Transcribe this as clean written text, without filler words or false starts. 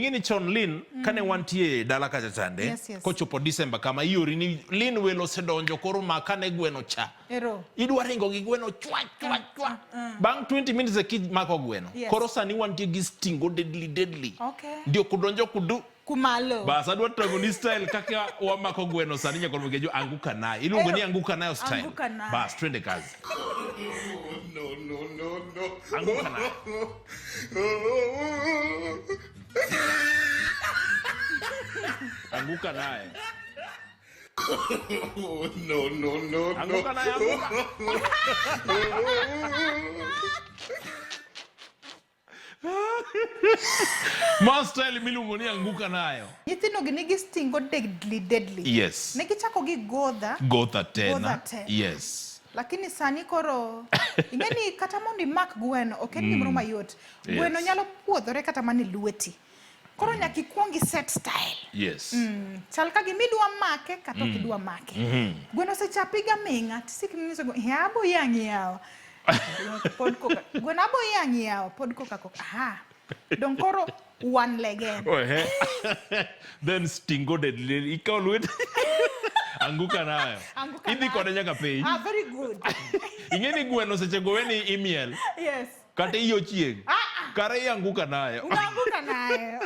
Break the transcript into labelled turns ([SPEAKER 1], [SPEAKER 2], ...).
[SPEAKER 1] ingini chon Lin kane wantie dala kacha chande
[SPEAKER 2] Yes, yes.
[SPEAKER 1] kochopo December kama iori ni Lin welo sedonjo koro makane gweno cha
[SPEAKER 2] Ero.
[SPEAKER 1] idwa ringo gi gweno chwa bang 20 minutes e kid mako gweno
[SPEAKER 2] Yes.
[SPEAKER 1] koro sani wantie gi stingo deadly
[SPEAKER 2] Okay.
[SPEAKER 1] ndio kudonjo kudu
[SPEAKER 2] Kumalo.
[SPEAKER 1] bas adwa trago ni style kaka wamako gweno sani nyako mgejo anguka naye iluongo ni anguka nayo style
[SPEAKER 2] Anguka nayo.
[SPEAKER 1] bas twende kazi
[SPEAKER 3] No.
[SPEAKER 1] anguka nayo anguka naye
[SPEAKER 3] No.
[SPEAKER 1] anguka naye anguka Ma style miluongo ni anguka nayo.
[SPEAKER 2] Nyithindo gi nigi stingo deadly.
[SPEAKER 1] Yes.
[SPEAKER 2] Negi chako gi godha.
[SPEAKER 1] Gotha tena.
[SPEAKER 2] Gotha te.
[SPEAKER 1] Yes.
[SPEAKER 2] Lakini sani koro ingeni kata mondi mak gweno ok en gimoro mayot. Gweno nyalo puodhore kata mani lweti. Koro nyaki kuongi set style.
[SPEAKER 1] Yes.
[SPEAKER 2] Chal ka gimidwa make kata ok idwa make. Gweno sechapiga minga tisik ngiso abo yangi yao. Pod koka. Gweno abo yangi yao pod koka. Aha. Don koro one leg in.
[SPEAKER 1] Oh, hey. Then stingo deadly. Ikaw luet. Anguka nayo.
[SPEAKER 2] Anguka
[SPEAKER 1] Idi
[SPEAKER 2] nayo.
[SPEAKER 1] kode nyaka pay.
[SPEAKER 2] Ah, very good.
[SPEAKER 1] Ingeni gweno seche goweni imiel.
[SPEAKER 2] Yes.
[SPEAKER 1] Kata iyo chieng. Kare anguka nayo.
[SPEAKER 2] Unaanguka nayo.